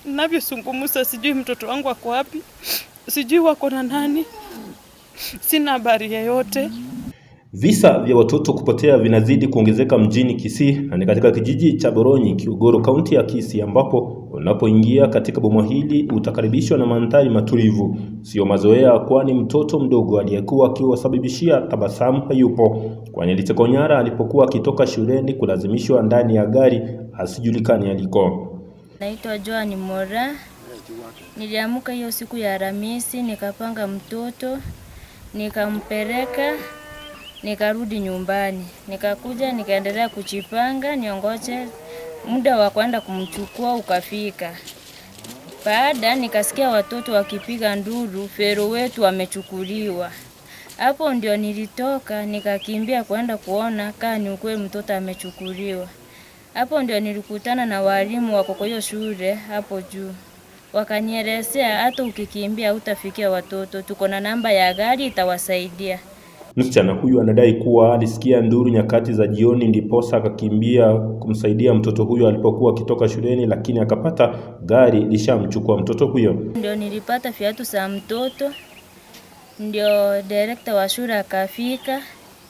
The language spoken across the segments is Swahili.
Ninavyozungumza sijui mtoto wangu ako wapi, sijui wako na nani, sina habari yoyote. Visa vya watoto kupotea vinazidi kuongezeka mjini Kisii na ni katika kijiji cha Boronyi, Kilgoro, kaunti ya Kisii, ambapo unapoingia katika boma hili utakaribishwa na mandhari matulivu. Sio mazoea, kwani mtoto mdogo aliyekuwa akiwasababishia tabasamu hayupo, kwani alitekwa nyara alipokuwa akitoka shuleni kulazimishwa ndani ya gari asijulikani aliko. Naitwa Joan Mora. Niliamka hiyo siku ya Alhamisi, nikapanga mtoto, nikampeleka, nikarudi nyumbani. Nikakuja nikaendelea kujipanga niongoje muda wa kwenda kumchukua ukafika. Baada nikasikia watoto wakipiga nduru, Fero wetu amechukuliwa. Hapo ndio nilitoka nikakimbia kwenda kuona kama ni ukweli mtoto amechukuliwa. Hapo ndio nilikutana na walimu wako kwa hiyo shule hapo juu. Wakanielezea hata ukikimbia utafikia watoto, tuko na namba ya gari itawasaidia. Msichana huyu anadai kuwa alisikia nduru nyakati za jioni ndiposa akakimbia kumsaidia mtoto huyo alipokuwa akitoka shuleni, lakini akapata gari lishamchukua mtoto huyo. Ndio nilipata viatu za mtoto, ndio director wa shule akafika,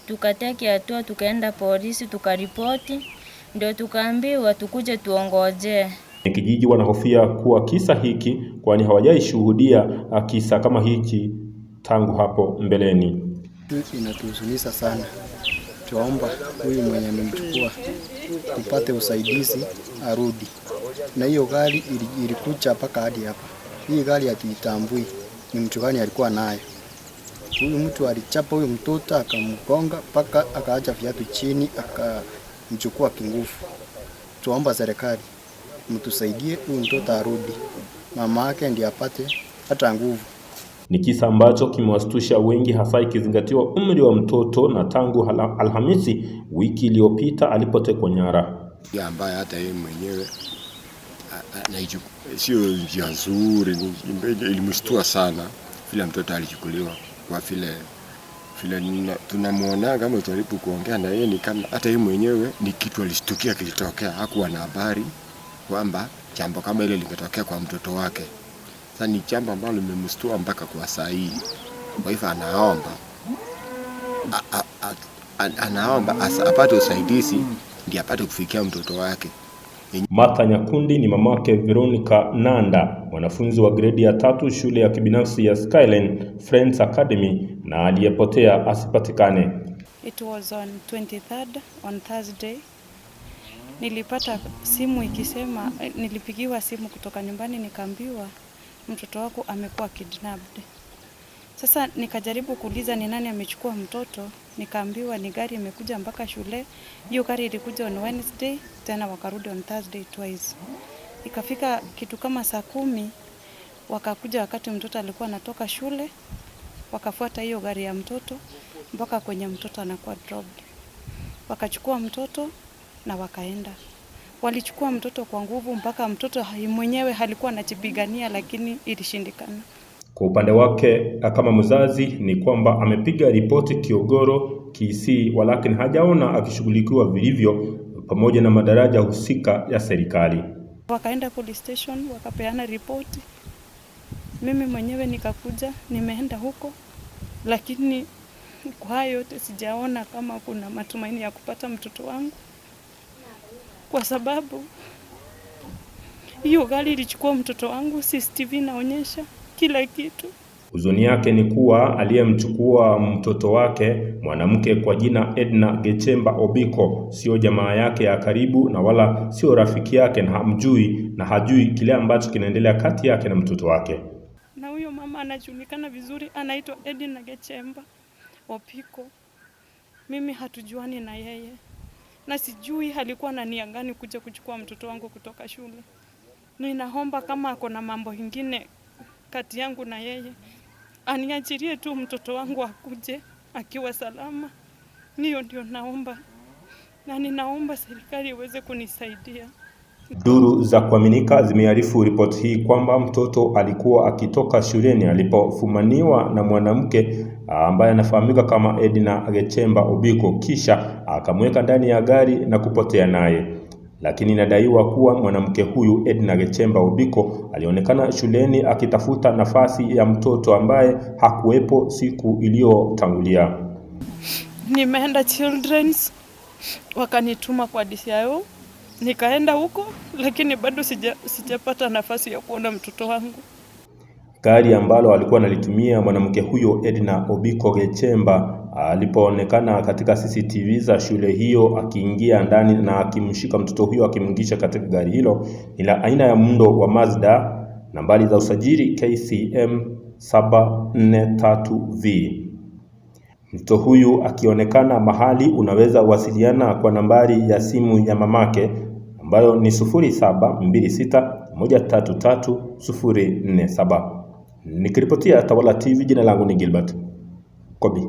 tukateka hatua, tukaenda polisi tukaripoti, ndio tukaambiwa tukuje tuongoje. Kijiji wanahofia kuwa kisa hiki, kwani hawajai shuhudia kisa kama hiki tangu hapo mbeleni. Inatuhuzunisha sana. Tuomba huyu mwenye amemchukua tupate usaidizi arudi. Na hiyo gari ilikuja mpaka hadi hapa. Hii gari hatitambui ni mtu gani alikuwa nayo. Huyu mtu alichapa huyu mtoto akamgonga mpaka akaacha viatu chini akamchukua kinguvu. Tuomba serikali mtusaidie huyu mtoto arudi. Mama yake ndiye apate hata nguvu. Ni kisa ambacho kimewastusha wengi, hasa ikizingatiwa umri wa mtoto na tangu Alhamisi wiki iliyopita alipotekwa nyara. Ya ambaye hata yeye mwenyewe sio njia nzuri, ilimshtua sana vile mtoto alichukuliwa, kwa vile tunamuona kama tujaribu kuongea na yeye, ni kama hata yeye mwenyewe ni kitu alishtukia kilitokea, hakuwa na habari kwamba jambo kama ile lingetokea kwa mtoto wake. Sasa ni jambo ambalo limemshtua mpaka kwa saa hii. Kwa hivyo anaomba apate usaidizi ndiye apate kufikia mtoto wake. Martha Nyakundi ni mamake Veronica Nanda, mwanafunzi wa gredi ya 3 shule ya kibinafsi ya Skyline Friends Academy, na aliyepotea asipatikane. It was on 23rd on Thursday. Nilipata simu ikisema, nilipigiwa simu kutoka nyumbani nikaambiwa mtoto wako amekuwa kidnapped. Sasa nikajaribu kuuliza ni nani amechukua mtoto, nikaambiwa ni gari imekuja mpaka shule. Hiyo gari ilikuja on Wednesday, tena wakarudi on Thursday twice. Ikafika kitu kama saa 10 wakakuja wakati mtoto alikuwa anatoka shule, wakafuata hiyo gari ya mtoto mpaka kwenye mtoto anakuwa dropped. Wakachukua mtoto na wakaenda. Walichukua mtoto kwa nguvu mpaka mtoto mwenyewe alikuwa anajipigania, lakini ilishindikana. Kwa upande wake kama mzazi ni kwamba amepiga ripoti Kilgoro, Kisii, lakini hajaona akishughulikiwa vilivyo pamoja na madaraja husika ya serikali. Wakaenda police station wakapeana ripoti. Mimi mwenyewe nikakuja, nimeenda huko, lakini kwa hayo yote sijaona kama kuna matumaini ya kupata mtoto wangu, kwa sababu hiyo gari ilichukua mtoto wangu, CCTV inaonyesha kila kitu. Huzuni yake ni kuwa aliyemchukua mtoto wake, mwanamke kwa jina Edna Gechemba Obiko, sio jamaa yake ya karibu na wala sio rafiki yake, na hamjui na hajui kile ambacho kinaendelea kati yake na mtoto wake. Na huyo mama anajulikana vizuri, anaitwa Edna Gechemba Obiko. Mimi hatujuani na yeye, na sijui alikuwa na nia gani kuja kuchukua mtoto wangu kutoka shule. Ninaomba kama ako na mambo mengine kati yangu na yeye, aniachilie tu mtoto wangu akuje akiwa salama. Niyo ndio naomba, na ninaomba serikali iweze kunisaidia. Duru za kuaminika zimearifu ripoti hii kwamba mtoto alikuwa akitoka shuleni alipofumaniwa na mwanamke ambaye anafahamika kama Edna Gechemba Obiko, kisha akamweka ndani ya gari na kupotea naye. lakini inadaiwa kuwa mwanamke huyu Edna Gechemba Obiko alionekana shuleni akitafuta nafasi ya mtoto ambaye hakuwepo siku iliyotangulia. Nimeenda Children's, wakanituma kwa DCIO, nikaenda huko, lakini bado sijapata nafasi ya kuona mtoto wangu. Gari ambalo alikuwa analitumia mwanamke huyo Edna Obiko Gechemba alipoonekana katika CCTV za shule hiyo akiingia ndani na akimshika mtoto huyo akimngisha katika gari hilo ni la aina ya muundo wa Mazda, nambari za usajili KCM 743V. Mtoto huyu akionekana mahali, unaweza wasiliana kwa nambari ya simu ya mamake ambayo ni 0726133047. Nikiripotia Tawala TV, jina langu ni Gilbert Kobi.